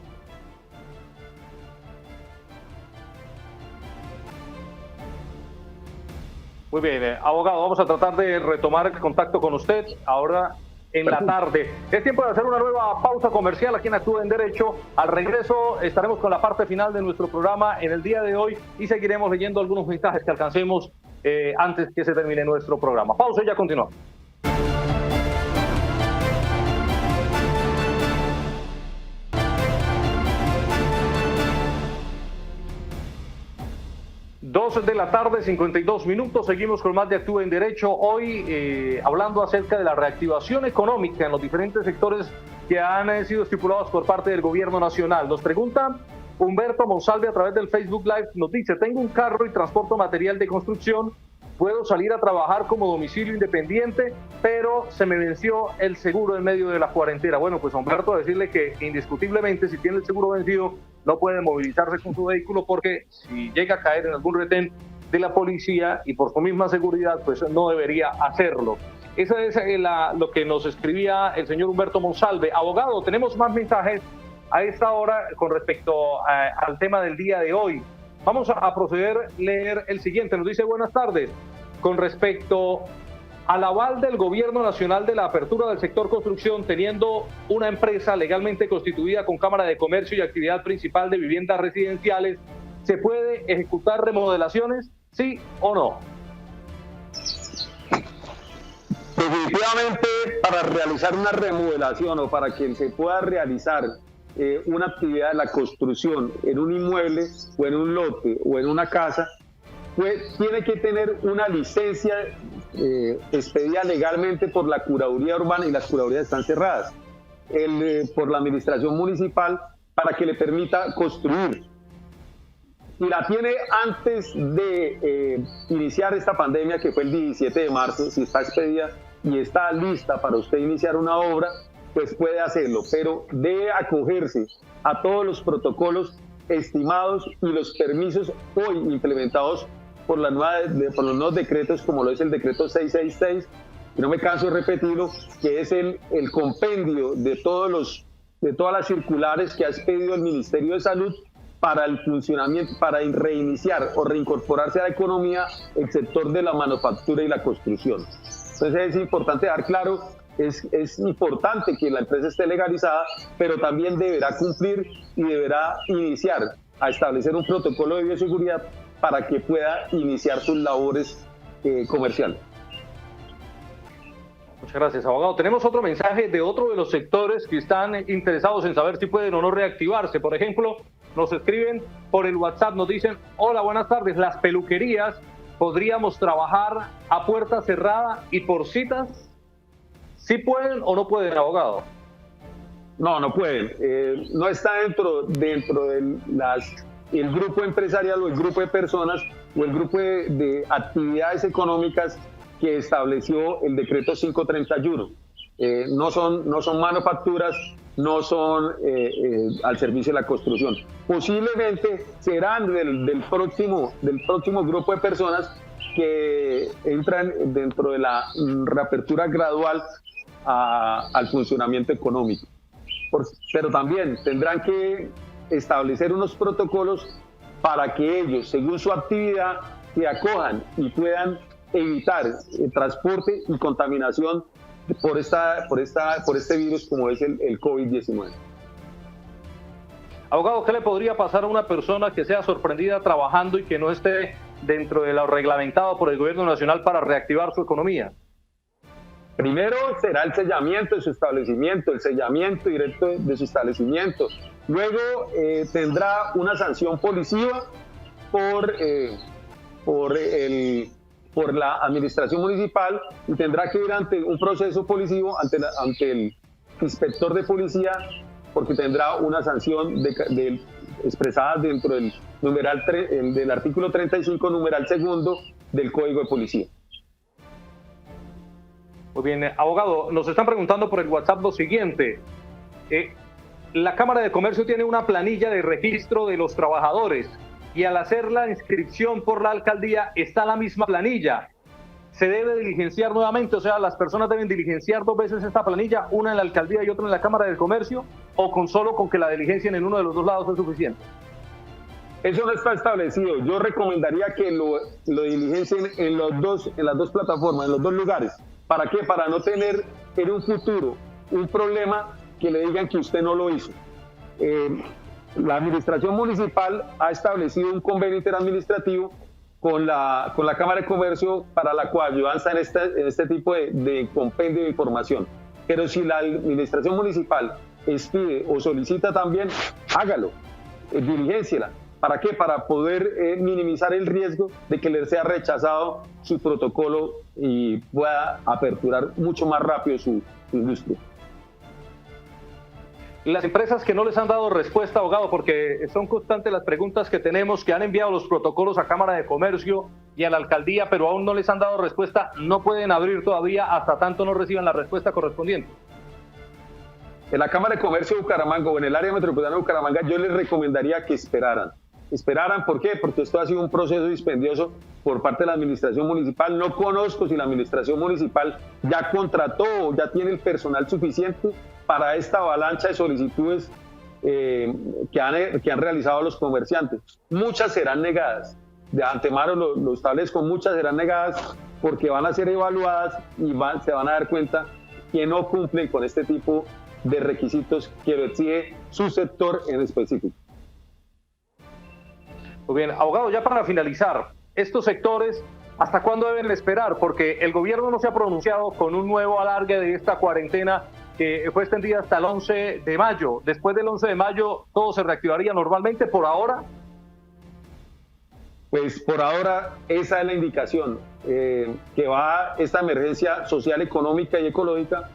Muy bien, abogado, vamos a tratar de retomar el contacto con usted ahora en la tarde. Es tiempo de hacer una nueva pausa comercial aquí en Actúa en Derecho. Al regreso estaremos con la parte final de nuestro programa en el día de hoy y seguiremos leyendo algunos mensajes que alcancemos antes que se termine nuestro programa. Pausa y ya continuamos. 2 de la tarde, 52 minutos. Seguimos con más de Actúa en Derecho. Hoy hablando acerca de la reactivación económica en los diferentes sectores que han sido estipulados por parte del gobierno nacional. Nos pregunta Humberto Monsalve a través del Facebook Live. Nos dice: tengo un carro y transporto material de construcción. Puedo salir a trabajar como domicilio independiente, pero se me venció el seguro en medio de la cuarentena. Bueno, pues Humberto, decirle que indiscutiblemente si tiene el seguro vencido no puede movilizarse con su vehículo, porque si llega a caer en algún retén de la policía y por su misma seguridad, pues no debería hacerlo. Eso es lo que nos escribía el señor Humberto Monsalve. Abogado, tenemos más mensajes a esta hora con respecto al tema del día de hoy. Vamos a proceder a leer el siguiente. Nos dice: buenas tardes. Con respecto al aval del gobierno nacional de la apertura del sector construcción, teniendo una empresa legalmente constituida con Cámara de Comercio y actividad principal de viviendas residenciales, ¿se puede ejecutar remodelaciones? ¿Sí o no? Definitivamente, para realizar una remodelación o para que se pueda realizar una actividad de la construcción en un inmueble o en un lote o en una casa, pues tiene que tener una licencia expedida legalmente por la Curaduría Urbana, y las curadurías están cerradas, por la administración municipal, para que le permita construir. Y la tiene antes de iniciar esta pandemia, que fue el 17 de marzo, si está expedida y está lista para usted iniciar una obra, pues puede hacerlo, pero debe acogerse a todos los protocolos estimados y los permisos hoy implementados por los nuevos decretos, como lo es el decreto 666, que no me canso de repetirlo, que es el compendio de todas las circulares que ha expedido el Ministerio de Salud para el funcionamiento, para reiniciar o reincorporarse a la economía el sector de la manufactura y la construcción. Entonces es importante dejar claro, es importante que la empresa esté legalizada, pero también deberá cumplir y deberá iniciar a establecer un protocolo de bioseguridad para que pueda iniciar sus labores comerciales. Muchas gracias, abogado. Tenemos otro mensaje de otro de los sectores que están interesados en saber si pueden o no reactivarse. Por ejemplo, nos escriben por el WhatsApp, nos dicen: hola, buenas tardes, las peluquerías, ¿podríamos trabajar a puerta cerrada y por citas? ¿Sí pueden o no pueden, abogado? No, no pueden. No está dentro de el grupo empresarial o el grupo de personas o el grupo de actividades económicas que estableció el decreto 531. No son manufacturas, no son al servicio de la construcción. Posiblemente serán del próximo grupo de personas que entran dentro de la reapertura gradual al funcionamiento económico. Pero también tendrán que establecer unos protocolos para que ellos, según su actividad, se acojan y puedan evitar el transporte y contaminación por este virus como es el COVID-19. Abogado, ¿qué le podría pasar a una persona que sea sorprendida trabajando y que no esté dentro de lo reglamentado por el gobierno nacional para reactivar su economía? Primero será el sellamiento de su establecimiento, el sellamiento directo de su establecimiento. Luego tendrá una sanción policiva por la administración municipal y tendrá que ir ante un proceso policivo ante el inspector de policía, porque tendrá una sanción expresada dentro del del artículo 35, numeral segundo del Código de Policía. Muy bien, abogado, nos están preguntando por el WhatsApp lo siguiente. La Cámara de Comercio tiene una planilla de registro de los trabajadores. y al hacer la inscripción por la alcaldía está la misma planilla. ¿Se debe diligenciar nuevamente? O sea, ¿las personas deben diligenciar 2 veces esta planilla, una en la alcaldía y otra en la Cámara de Comercio? ¿O solo con que la diligencien en uno de los 2 lados es suficiente? Eso no está establecido. Yo recomendaría que lo diligencien en las dos plataformas, en los 2 lugares. ¿Para qué? Para no tener en un futuro un problema que le digan que usted no lo hizo. La administración municipal ha establecido un convenio interadministrativo con la Cámara de Comercio para la coayudanza en este tipo de compendio de información. Pero si la administración municipal expide o solicita también, hágalo, diligénciela. ¿Para qué? Para poder minimizar el riesgo de que le sea rechazado su protocolo y pueda aperturar mucho más rápido su industria. Las empresas que no les han dado respuesta, abogado, porque son constantes las preguntas que tenemos, que han enviado los protocolos a Cámara de Comercio y a la alcaldía, pero aún no les han dado respuesta, no pueden abrir todavía hasta tanto no reciban la respuesta correspondiente. En la Cámara de Comercio de Bucaramanga o en el área metropolitana de Bucaramanga, yo les recomendaría que esperaran. ¿Por qué? Porque esto ha sido un proceso dispendioso por parte de la administración municipal. No conozco si la administración municipal ya contrató o ya tiene el personal suficiente para esta avalancha de solicitudes que han realizado los comerciantes. Muchas serán negadas. De antemano lo establezco, muchas serán negadas porque van a ser evaluadas y se van a dar cuenta que no cumplen con este tipo de requisitos que lo exige su sector en específico. Muy bien, abogado, ya para finalizar, estos sectores, ¿hasta cuándo deben esperar? Porque el gobierno no se ha pronunciado con un nuevo alargue de esta cuarentena que fue extendida hasta el 11 de mayo. Después del 11 de mayo, ¿todo se reactivaría normalmente por ahora? Pues por ahora esa es la indicación, que va esta emergencia social, económica y ecológica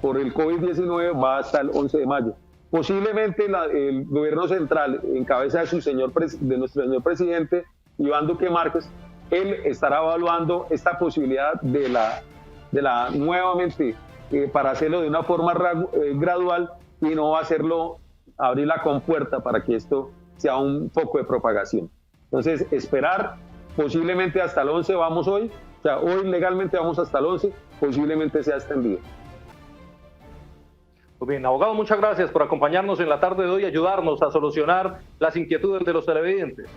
por el COVID-19 va hasta el 11 de mayo. Posiblemente el gobierno central, en cabeza de nuestro señor presidente, Iván Duque Márquez, él estará evaluando esta posibilidad de la nuevamente para hacerlo de una forma gradual y no hacerlo, abrir la compuerta para que esto sea un foco de propagación. Entonces, esperar, posiblemente hasta el 11 vamos hoy, o sea, hoy legalmente vamos hasta el 11, posiblemente sea extendido. Muy bien, abogado, muchas gracias por acompañarnos en la tarde de hoy y ayudarnos a solucionar las inquietudes de los televidentes.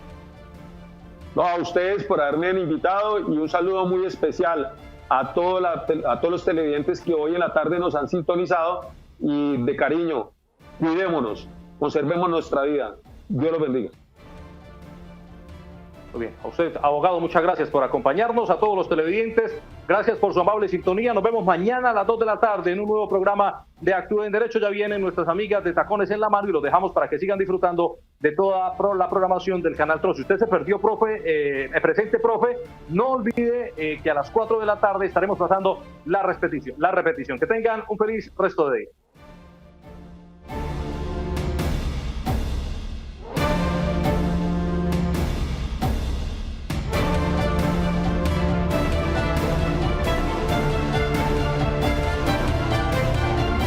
No, a ustedes por haberme invitado y un saludo muy especial a todos los televidentes que hoy en la tarde nos han sintonizado y de cariño, cuidémonos, conservemos nuestra vida. Dios los bendiga. Muy bien, a usted, abogado, muchas gracias por acompañarnos, a todos los televidentes, gracias por su amable sintonía, nos vemos mañana a las 2 de la tarde en un nuevo programa de Actúe en Derecho. Ya vienen nuestras amigas de Tacones en la Mano y los dejamos para que sigan disfrutando de toda la programación del Canal TROS. Si usted se perdió, presente, profe, no olvide que a las 4 de la tarde estaremos pasando la repetición. Que tengan un feliz resto de día.